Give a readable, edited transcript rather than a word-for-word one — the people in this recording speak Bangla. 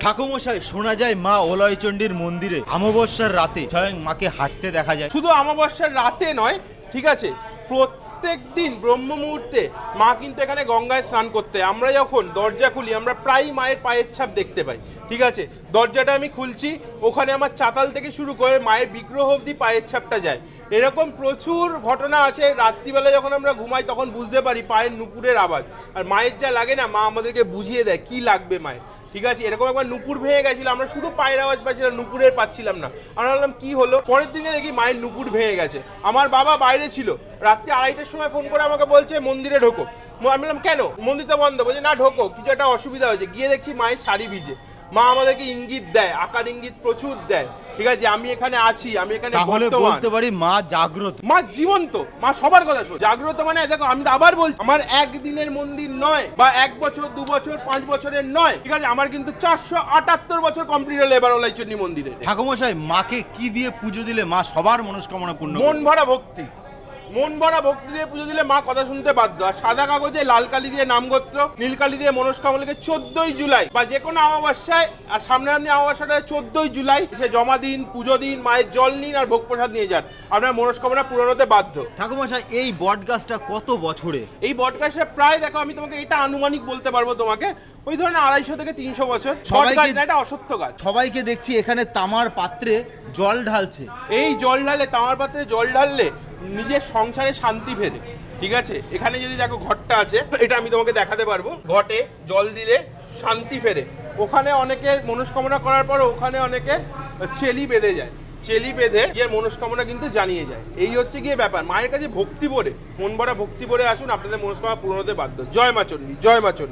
ঠাকুমশাই, শোনা যায় মা ওলয়চণ্ডীর মন্দিরে অমাবস্যার রাতে স্বয়ং মাকে হাঁটতে দেখা যায়। শুধু অমাবস্যার রাতে নয়, ঠিক আছে, প্রত্যেক দিন ব্রহ্ম মুহূর্তে মা কিন্তু এখানে গঙ্গায় স্নান করতে। আমরা যখন দরজা খুলি আমরা প্রায় মায়ের পায়ের ছাপ দেখতে পাই। ঠিক আছে, দরজাটা আমি খুলছি, ওখানে আমার চাতাল থেকে শুরু করে মায়ের বিগ্রহ অবধি পায়ের ছাপটা যায়। এরকম প্রচুর ঘটনা আছে। রাত্রিবেলা যখন আমরা ঘুমাই তখন বুঝতে পারি পায়ের নুপুরের আওয়াজ, আর মায়ের যা লাগে না, মা আমাদেরকে বুঝিয়ে দেয় কি লাগবে মায়ের। ঠিক আছে, এরকম একবার নুপুর ভেঙে গেছিল, আমরা শুধু পায়ের আওয়াজ পাচ্ছিলাম, নুপুরের পাচ্ছিলাম না। আমরা বললাম কি হলো, পরের দিনে দেখি মায়ের নুপুর ভেঙে গেছে। আমার বাবা বাইরে ছিল, রাত্রি 2:30টার সময় ফোন করে আমাকে বলছে মন্দিরে ঢোকো। আমি বললাম কেন, মন্দির তো বন্ধ। বলছে না ঢোকো, কিছু একটা অসুবিধা হয়েছে। গিয়ে দেখছি মায়ের শাড়ি ভিজে। মা আমাদেরকে ইঙ্গিত দেয়, আকার ইঙ্গিত প্রচুর দেয়। ঠিক আছে, আমি এখানে আছি, আমি এখানে তাহলে বলতে পারি মা জাগ্রত, মা জীবন্ত, মা সবার কথা শোনে। জাগ্রত মানে দেখো, আমি আবার বলছি, আমার একদিনের মন্দির নয়, বা 1 বছর 2 বছর 5 বছরের নয়। ঠিক আছে, আমার কিন্তু 478 বছর কমপ্লিট হলো এবার ওলাইচন্ডী মন্দিরে। ঠাকুমশাই, মাকে কি দিয়ে পুজো দিলে মা সবার মনস্কামনা পূর্ণ মন ভরা ভক্তি, মন ভরা ভক্তি দিয়ে পুজো দিলে মা কথা শুনতে বাধ্য। আর সাদা কাগজে লাল কালি দিয়ে নামগোত্র, নীল কালি দিয়ে মনস্কামনা লিখে 14ই জুলাই বা যে কোনো অমাবস্যায়, আর সামনে আপনি অমাবস্যাটা 14ই জুলাই সে জমা দিন, পুজো দিন, মায়ের জল নিন আর ভোগ প্রসাদ নিয়ে যান, আপনার মনস্কামনা পূরণ হতে বাধ্য। ঠাকুমশাই, এই বট গাছটা কত বছরে? এই বটগাছটা প্রায়, দেখো আমি তোমাকে এটা আনুমানিক বলতে পারবো তোমাকে, ওই ধরনের 250 থেকে 300 বছর। এটা অশ্বত্থ গাছ। সবাইকে দেখছি এখানে তামার পাত্রে জল ঢালছে। এই জল ঢালে, তামার পাত্রে জল ঢাললে নিজের সংসারে শান্তি ফেরে। ঠিক আছে, এখানে যদি দেখো ঘরটা আছে, এটা আমি তোমাকে দেখাতে পারবো। ঘটে জল দিলে শান্তি ফেরে। ওখানে অনেকে মনস্কামনা করার পর ওখানে অনেকে চেলি বেঁধে যায়, চেলি বেঁধে গিয়ে মনস্কামনা কিন্তু জানিয়ে যায়। এই হচ্ছে গিয়ে ব্যাপার। মায়ের কাছে ভক্তি ভরে, মন ভরা ভক্তি ভরে আসুন, আপনাদের মনস্কামনা পূরণ হতে বাধ্য। জয় মা চণ্ডী, জয় মা চণ্ডী।